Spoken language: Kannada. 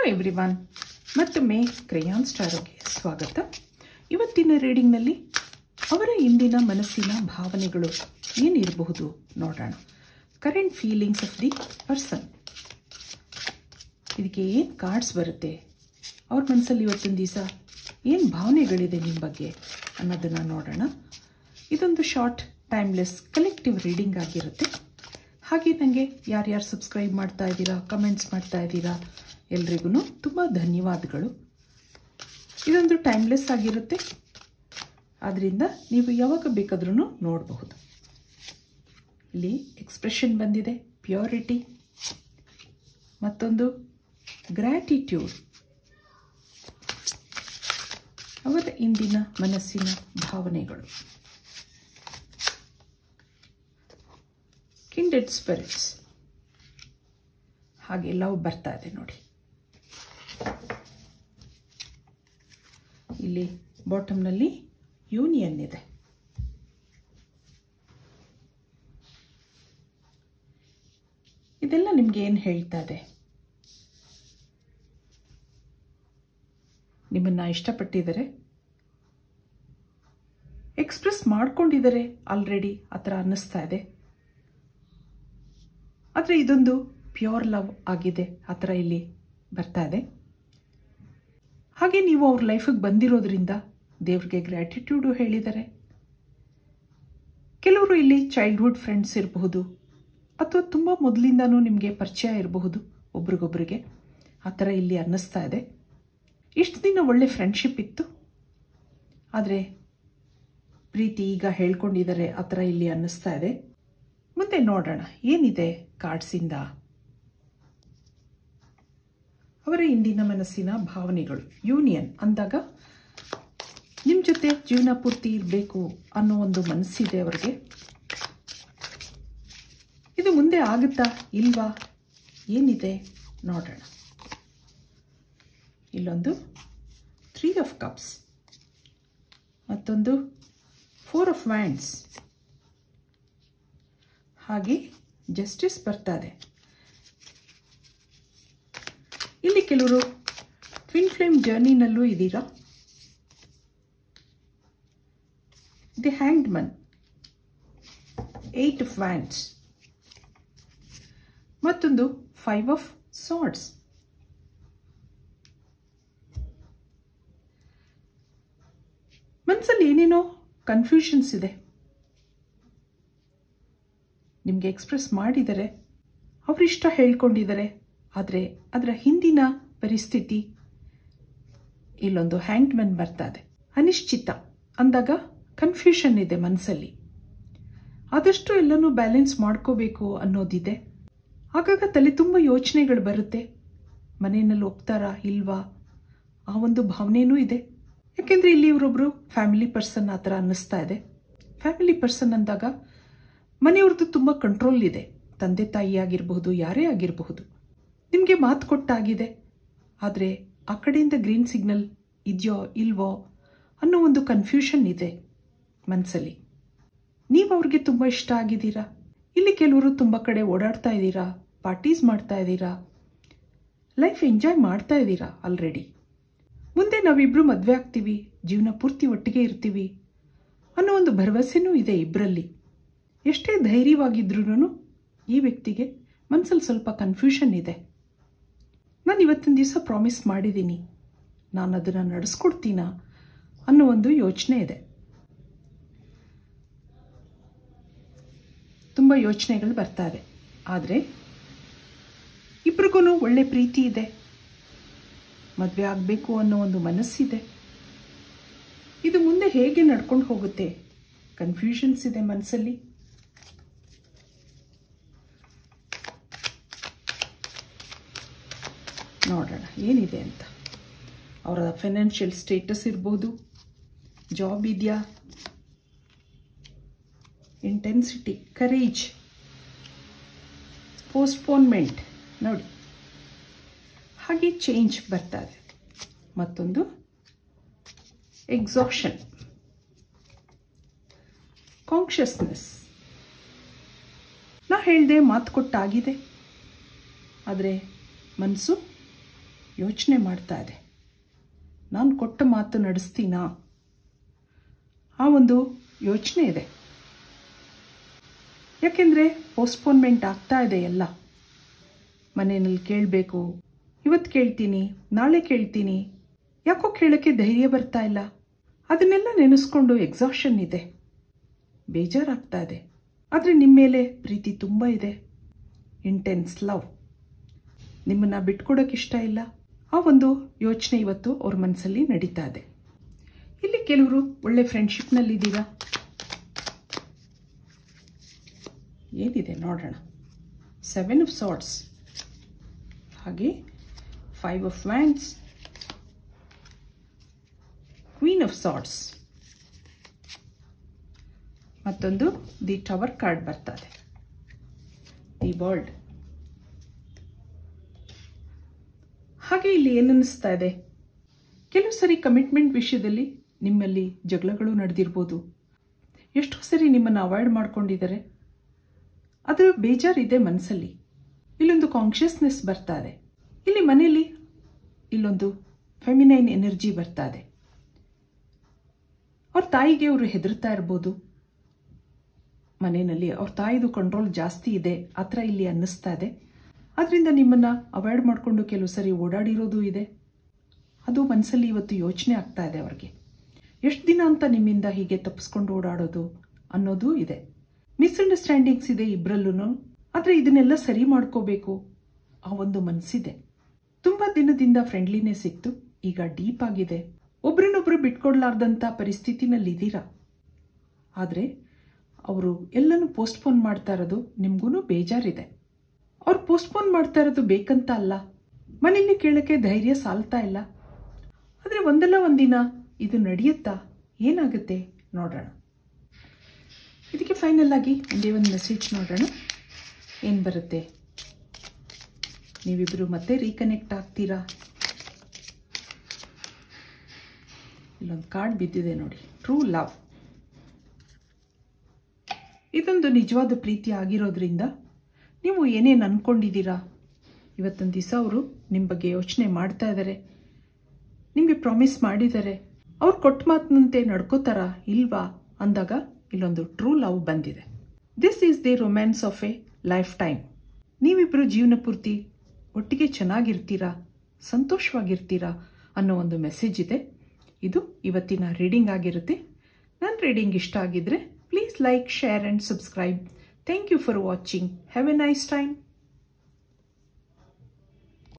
ಎವ್ರಿವನ್, ಮತ್ತೊಮ್ಮೆ ಕ್ರೇಯಾನ್ಸ್ ಸ್ಟಾರ್ಗೆ ಸ್ವಾಗತ. ಇವತ್ತಿನ ರೀಡಿಂಗ್ನಲ್ಲಿ ಅವರ ಇಂದಿನ ಮನಸ್ಸಿನ ಭಾವನೆಗಳು ಏನಿರಬಹುದು ನೋಡೋಣ. Current feelings of the person. ಇದಕ್ಕೆ ಏನು ಕಾರ್ಡ್ಸ್ ಬರುತ್ತೆ, ಅವ್ರ ಮನಸ್ಸಲ್ಲಿ ಇವತ್ತೊಂದು ದಿವಸ ಏನು ಭಾವನೆಗಳಿದೆ ನಿಮ್ಮ ಬಗ್ಗೆ ಅನ್ನೋದನ್ನು ನೋಡೋಣ. ಇದೊಂದು ಶಾರ್ಟ್ ಟೈಮ್ಲೆಸ್ ಕಲೆಕ್ಟಿವ್ ರೀಡಿಂಗ್ ಆಗಿರುತ್ತೆ. ಹಾಗೆ ನನಗೆ ಯಾರ್ಯಾರು ಸಬ್ಸ್ಕ್ರೈಬ್ ಮಾಡ್ತಾ ಇದ್ದೀರಾ, ಕಮೆಂಟ್ಸ್ ಮಾಡ್ತಾ ಇದ್ದೀರಾ, ಎಲ್ರಿಗೂ ತುಂಬ ಧನ್ಯವಾದಗಳು. ಇದೊಂದು ಟೈಮ್ಲೆಸ್ ಆಗಿರುತ್ತೆ, ಆದ್ದರಿಂದ ನೀವು ಯಾವಾಗ ಬೇಕಾದ್ರೂ ನೋಡಬಹುದು. ಇಲ್ಲಿ ಎಕ್ಸ್ಪ್ರೆಷನ್ ಬಂದಿದೆ, ಪ್ಯೂರಿಟಿ, ಮತ್ತೊಂದು ಗ್ರ್ಯಾಟಿಟ್ಯೂಡ್. ಅವರ ಇಂದಿನ ಮನಸ್ಸಿನ ಭಾವನೆಗಳು. ಕಿಂಡೆಡ್ ಸ್ಪಿರಿಟ್ಸ್. ಹಾಗೆ ಲವ್ ಬರ್ತಾ ಇದೆ ನೋಡಿ. ಇಲ್ಲಿ ಬಾಟಮ್ನಲ್ಲಿ ಯೂನಿಯನ್ ಇದೆ. ಇದೆಲ್ಲ ನಿಮ್ಗೆ ಏನು ಹೇಳ್ತಾ ಇದೆ? ನಿಮ್ಮನ್ನ ಇಷ್ಟಪಟ್ಟಿದ್ದಾರೆ, ಎಕ್ಸ್ಪ್ರೆಸ್ ಮಾಡ್ಕೊಂಡಿದ್ದಾರೆ ಆಲ್ರೆಡಿ, ಆ ಥರ ಅನ್ನಿಸ್ತಾ ಇದೆ. ಆದರೆ ಇದೊಂದು ಪ್ಯೂರ್ ಲವ್ ಆಗಿದೆ, ಆ ಥರ ಇಲ್ಲಿ ಬರ್ತಾ ಇದೆ. ಹಾಗೆ ನೀವು ಅವ್ರ ಲೈಫಿಗೆ ಬಂದಿರೋದ್ರಿಂದ ದೇವ್ರಿಗೆ ಗ್ರ್ಯಾಟಿಟ್ಯೂಡು ಹೇಳಿದ್ದಾರೆ. ಕೆಲವರು ಇಲ್ಲಿ ಚೈಲ್ಡ್ಹುಡ್ ಫ್ರೆಂಡ್ಸ್ ಇರಬಹುದು, ಅಥವಾ ತುಂಬ ಮೊದಲಿಂದನೂ ನಿಮಗೆ ಪರಿಚಯ ಇರಬಹುದು ಒಬ್ರಿಗೊಬ್ರಿಗೆ, ಆ ಥರ ಇಲ್ಲಿ ಅನ್ನಿಸ್ತಾ ಇದೆ. ಇಷ್ಟು ದಿನ ಒಳ್ಳೆ ಫ್ರೆಂಡ್ಶಿಪ್ ಇತ್ತು, ಆದರೆ ಪ್ರೀತಿ ಈಗ ಹೇಳ್ಕೊಂಡಿದ್ದಾರೆ, ಆ ಥರ ಇಲ್ಲಿ ಅನ್ನಿಸ್ತಾ ಇದೆ. ಮುಂದೆ ನೋಡೋಣ ಏನಿದೆ ಕಾರ್ಡ್ಸಿಂದ. ಅವರ ಇಂದಿನ ಮನಸ್ಸಿನ ಭಾವನೆಗಳು. ಯೂನಿಯನ್ ಅಂದಾಗ ನಿಮ್ಮ ಜೊತೆ ಜೀವನ ಪೂರ್ತಿ ಇರಬೇಕು ಅನ್ನೋ ಒಂದು ಮನಸ್ಸಿದೆ ಅವರಿಗೆ. ಇದು ಮುಂದೆ ಆಗುತ್ತಾ ಇಲ್ವಾ, ಏನಿದೆ ನೋಡೋಣ. ಇಲ್ಲೊಂದು 3 ಆಫ್ ಕಪ್ಸ್, ಮತ್ತೊಂದು 4 ಆಫ್ ವ್ಯಾಂಡ್ಸ್, ಹಾಗೆ ಜಸ್ಟಿಸ್ ಬರ್ತದೆ. ಇಲ್ಲಿ ಕೆಲವರು ಟ್ವಿನ್ ಫ್ಲೇಮ್ ಜರ್ನಿನಲ್ಲೂ ಇದ್ದೀರಾ. The hanged Mann, 8 of wands, ಮತ್ತೊಂದು 5 ಆಫ್ ಸಾರ್ಡ್ಸ್. ಮನಸ್ಸಲ್ಲಿ ಏನೇನೋ ಕನ್ಫ್ಯೂಷನ್ಸ್ ಇದೆ. ನಿಮಗೆ ಎಕ್ಸ್ಪ್ರೆಸ್ ಮಾಡಿದರೆ, ಅವರಿಷ್ಟ ಹೇಳ್ಕೊಂಡಿದ್ದಾರೆ, ಆದರೆ ಅದರ ಹಿಂದಿನ ಪರಿಸ್ಥಿತಿ. ಇಲ್ಲೊಂದು ಹ್ಯಾಂಗ್ಡ್ ಮ್ಯಾನ್ ಬರ್ತದೆ. ಅನಿಶ್ಚಿತ ಅಂದಾಗ ಕನ್ಫ್ಯೂಷನ್ ಇದೆ ಮನಸ್ಸಲ್ಲಿ. ಆದಷ್ಟು ಎಲ್ಲನೂ ಬ್ಯಾಲೆನ್ಸ್ ಮಾಡ್ಕೋಬೇಕು ಅನ್ನೋದಿದೆ. ಆಗಾಗ ತಲೆ ತುಂಬ ಯೋಚನೆಗಳು ಬರುತ್ತೆ. ಮನೆಯಲ್ಲಿ ಒಪ್ತಾರಾ ಇಲ್ವಾ, ಆ ಒಂದು ಭಾವನೆಯೂ ಇದೆ. ಯಾಕೆಂದರೆ ಇಲ್ಲಿ ಇವರೊಬ್ಬರು ಫ್ಯಾಮಿಲಿ ಪರ್ಸನ್ ಆ ಥರ ಅನ್ನಿಸ್ತಾ ಇದೆ. ಫ್ಯಾಮಿಲಿ ಪರ್ಸನ್ ಅಂದಾಗ ಮನೆಯವ್ರದ್ದು ತುಂಬ ಕಂಟ್ರೋಲ್ ಇದೆ. ತಂದೆ ತಾಯಿ ಆಗಿರಬಹುದು, ಯಾರೇ ಆಗಿರಬಹುದು. ನಿಮಗೆ ಮಾತು ಕೊಟ್ಟಾಗಿದೆ, ಆದರೆ ಆ ಕಡೆಯಿಂದ ಗ್ರೀನ್ ಸಿಗ್ನಲ್ ಇದೆಯೋ ಇಲ್ವೋ ಅನ್ನೋ ಒಂದು ಕನ್ಫ್ಯೂಷನ್ ಇದೆ ಮನಸ್ಸಲ್ಲಿ. ನೀವು ಅವ್ರಿಗೆ ತುಂಬ ಇಷ್ಟ ಆಗಿದ್ದೀರಾ. ಇಲ್ಲಿ ಕೆಲವರು ತುಂಬ ಕಡೆ ಓಡಾಡ್ತಾ ಇದ್ದೀರಾ, ಪಾರ್ಟೀಸ್ ಮಾಡ್ತಾ ಇದ್ದೀರಾ, ಲೈಫ್ ಎಂಜಾಯ್ ಮಾಡ್ತಾ ಇದ್ದೀರಾ ಆಲ್ರೆಡಿ. ಮುಂದೆ ನಾವಿಬ್ಬರು ಮದುವೆ ಆಗ್ತೀವಿ, ಜೀವನ ಪೂರ್ತಿ ಒಟ್ಟಿಗೆ ಇರ್ತೀವಿ ಅನ್ನೋ ಒಂದು ಭರವಸೆನೂ ಇದೆ ಇಬ್ಬರಲ್ಲಿ. ಎಷ್ಟೇ ಧೈರ್ಯವಾಗಿದ್ರೂ ಈ ವ್ಯಕ್ತಿಗೆ ಮನಸ್ಸಲ್ಲಿ ಸ್ವಲ್ಪ ಕನ್ಫ್ಯೂಷನ್ ಇದೆ. ನಾನು ಇವತ್ತಿನ ದಿವಸ ಪ್ರಾಮಿಸ್ ಮಾಡಿದ್ದೀನಿ, ನಾನು ಅದನ್ನು ನಡೆಸ್ಕೊಡ್ತೀನಾ ಅನ್ನೋ ಒಂದು ಯೋಚನೆ ಇದೆ. ತುಂಬ ಯೋಚನೆಗಳು ಬರ್ತಾ ಇದೆ. ಆದರೆ ಇಬ್ರಿಗೂ ಒಳ್ಳೆ ಪ್ರೀತಿ ಇದೆ, ಮದುವೆ ಆಗಬೇಕು ಅನ್ನೋ ಒಂದು ಮನಸ್ಸಿದೆ. ಇದು ಮುಂದೆ ಹೇಗೆ ನಡ್ಕೊಂಡು ಹೋಗುತ್ತೆ, ಕನ್ಫ್ಯೂಷನ್ಸ್ ಇದೆ ಮನಸ್ಸಲ್ಲಿ. ನೋಡೋಣ ಏನಿದೆ ಅಂತ. ಅವರ ಫೈನಾನ್ಷಿಯಲ್ ಸ್ಟೇಟಸ್ ಇರ್ಬೋದು, ಜಾಬ್ ಇದೆಯಾ, ಇಂಟೆನ್ಸಿಟಿ, ಕರೇಜ್, ಪೋಸ್ಟ್ಪೋನ್ಮೆಂಟ್ ನೋಡಿ, ಹಾಗೆ ಚೇಂಜ್ ಬರ್ತಾರೆ. ಮತ್ತೊಂದು ಎಕ್ಸಾಷನ್, ಕಾನ್ಷಿಯಸ್ನೆಸ್. ನಾ ಹೇಳಿದೆ ಮಾತು ಕೊಟ್ಟಾಗಿದೆ, ಆದರೆ ಮನಸ್ಸು ಯೋಚನೆ ಮಾಡ್ತಾ ಇದೆ. ನಾನು ಕೊಟ್ಟ ಮಾತು ನಡೆಸ್ತೀನಾ? ಆ ಒಂದು ಯೋಚನೆ ಇದೆ. ಯಾಕೆಂದರೆ ಪೋಸ್ಟ್ಪೋನ್ಮೆಂಟ್ ಆಗ್ತಾ ಇದೆ ಎಲ್ಲ. ಮನೆಯಲ್ಲಿ ಕೇಳಬೇಕು, ಇವತ್ತು ಕೇಳ್ತೀನಿ, ನಾಳೆ ಕೇಳ್ತೀನಿ, ಯಾಕೋ ಕೇಳೋಕ್ಕೆ ಧೈರ್ಯ ಬರ್ತಾ ಇಲ್ಲ. ಅದನ್ನೆಲ್ಲ ನೆನೆಸ್ಕೊಂಡು ಎಕ್ಸಾಷನ್ ಇದೆ, ಬೇಜಾರಾಗ್ತಾ ಇದೆ. ಆದರೆ ನಿಮ್ಮ ಮೇಲೆ ಪ್ರೀತಿ ತುಂಬ ಇದೆ, ಇಂಟೆನ್ಸ್ ಲವ್. ನಿಮ್ಮನ್ನು ಬಿಟ್ಕೊಡೋಕೆ ಇಷ್ಟ ಇಲ್ಲ. ಆ ಒಂದು ಯೋಚನೆ ಇವತ್ತು ಅವ್ರ ಮನಸ್ಸಲ್ಲಿ ನಡೀತಾ ಇದೆ. ಇಲ್ಲಿ ಕೆಲವರು ಒಳ್ಳೆ ಫ್ರೆಂಡ್ಶಿಪ್ನಲ್ಲಿದ್ದೀರಾ. ಏನಿದೆ ನೋಡೋಣ. 7 of Swords, ಹಾಗೆ 5 of Wands, Queen of Swords, ಮತ್ತೊಂದು ದಿ ಟವರ್ ಕಾರ್ಡ್ ಬರ್ತದೆ, ದಿ ವರ್ಲ್ಡ್. ಹಾಗೆ ಇಲ್ಲಿ ಏನನ್ನಿಸ್ತಾ ಇದೆ, ಕೆಲವು ಸರಿ ಕಮಿಟ್ಮೆಂಟ್ ವಿಷಯದಲ್ಲಿ ನಿಮ್ಮಲ್ಲಿ ಜಗಳಗಳು ನಡೆದಿರ್ಬೋದು. ಎಷ್ಟೋ ಸರಿ ನಿಮ್ಮನ್ನು ಅವಾಯ್ಡ್ ಮಾಡ್ಕೊಂಡಿದ್ದಾರೆ. ಅದರ ಬೇಜಾರಿದೆ ಮನಸ್ಸಲ್ಲಿ. ಇಲ್ಲೊಂದು ಕಾನ್ಷಿಯಸ್ನೆಸ್ ಬರ್ತಾ ಇದೆ. ಇಲ್ಲಿ ಮನೆಯಲ್ಲಿ ಇಲ್ಲೊಂದು ಫೆಮಿನೈನ್ ಎನರ್ಜಿ ಬರ್ತಾ ಇದೆ. ಅವ್ರ ತಾಯಿಗೆ ಅವರು ಹೆದರ್ತಾ ಇರ್ಬೋದು. ಮನೆಯಲ್ಲಿ ಅವ್ರ ತಾಯಿದು ಕಂಟ್ರೋಲ್ ಜಾಸ್ತಿ ಇದೆ ಆ ಥರ ಇಲ್ಲಿ ಅನ್ನಿಸ್ತಾ ಇದೆ. ಅದರಿಂದ ನಿಮ್ಮನ್ನು ಅವಾಯ್ಡ್ ಮಾಡಿಕೊಂಡು ಕೆಲವು ಸರಿ ಓಡಾಡಿರೋದು ಇದೆ. ಅದು ಮನಸ್ಸಲ್ಲಿ ಇವತ್ತು ಯೋಚನೆ ಆಗ್ತಾ ಇದೆ ಅವ್ರಿಗೆ. ಎಷ್ಟು ದಿನ ಅಂತ ನಿಮ್ಮಿಂದ ಹೀಗೆ ತಪ್ಪಿಸ್ಕೊಂಡು ಓಡಾಡೋದು ಅನ್ನೋದು ಇದೆ. ಮಿಸ್ಅಂಡರ್ಸ್ಟ್ಯಾಂಡಿಂಗ್ಸ್ ಇದೆ ಇಬ್ಬರಲ್ಲೂ. ಆದರೆ ಇದನ್ನೆಲ್ಲ ಸರಿ ಮಾಡ್ಕೋಬೇಕು ಆ ಒಂದು ಮನಸ್ಸಿದೆ. ತುಂಬ ದಿನದಿಂದ ಫ್ರೆಂಡ್ಲಿನೆಸ್ ಇತ್ತು, ಈಗ ಡೀಪ್ ಆಗಿದೆ. ಒಬ್ರನ್ನೊಬ್ರು ಬಿಟ್ಕೊಡ್ಲಾರ್ದಂಥ ಪರಿಸ್ಥಿತಿನಲ್ಲಿದ್ದೀರಾ. ಆದರೆ ಅವರು ಎಲ್ಲನೂ ಪೋಸ್ಟ್ಪೋನ್ ಮಾಡ್ತಾ ಇರೋದು ನಿಮಗೂ ಬೇಜಾರಿದೆ. ಅವ್ರು ಪೋಸ್ಟ್ಪೋನ್ ಮಾಡ್ತಾ ಇರೋದು ಬೇಕಂತ ಅಲ್ಲ, ಮನೇಲಿ ಕೇಳೋಕ್ಕೆ ಧೈರ್ಯ ಸಾಲ್ತಾ ಇಲ್ಲ. ಆದರೆ ಒಂದಲ್ಲ ಒಂದಿನ ಇದು ನಡೆಯುತ್ತಾ? ಏನಾಗುತ್ತೆ ನೋಡೋಣ. ಇದಕ್ಕೆ ಫೈನಲ್ ಆಗಿ ಒಂದೇ ಒಂದು ಮೆಸೇಜ್ ನೋಡೋಣ ಏನು ಬರುತ್ತೆ. ನೀವಿಬ್ಬರು ಮತ್ತೆ ರೀಕನೆಕ್ಟ್ ಆಗ್ತೀರಾ? ಇಲ್ಲೊಂದು ಕಾರ್ಡ್ ಬಿದ್ದಿದೆ ನೋಡಿ, ಟ್ರೂ ಲವ್. ಇದೊಂದು ನಿಜವಾದ ಪ್ರೀತಿ ಆಗಿರೋದ್ರಿಂದ ನೀವು ಏನೇನು ಅಂದ್ಕೊಂಡಿದ್ದೀರಾ, ಇವತ್ತೊಂದು ದಿವಸ ಅವರು ನಿಮ್ಮ ಬಗ್ಗೆ ಯೋಚನೆ ಮಾಡ್ತಾ ಇದ್ದಾರೆ, ನಿಮಗೆ ಪ್ರಾಮಿಸ್ ಮಾಡಿದ್ದಾರೆ. ಅವ್ರು ಕೊಟ್ಟ ಮಾತಿನಂತೆ ನಡ್ಕೋತಾರಾ ಇಲ್ವಾ ಅಂದಾಗ ಇಲ್ಲೊಂದು ಟ್ರೂ ಲವ್ ಬಂದಿದೆ. This is the romance of a lifetime. ನೀವಿಬ್ಬರು ಜೀವನ ಪೂರ್ತಿ ಒಟ್ಟಿಗೆ ಚೆನ್ನಾಗಿರ್ತೀರಾ, ಸಂತೋಷವಾಗಿರ್ತೀರಾ ಅನ್ನೋ ಒಂದು ಮೆಸೇಜ್ ಇದೆ. ಇದು ಇವತ್ತಿನ ರೀಡಿಂಗ್ ಆಗಿರುತ್ತೆ. ನನ್ನ ರೀಡಿಂಗ್ ಇಷ್ಟ ಆಗಿದ್ರೆ please like, share and subscribe. Thank you for watching. Have a nice time.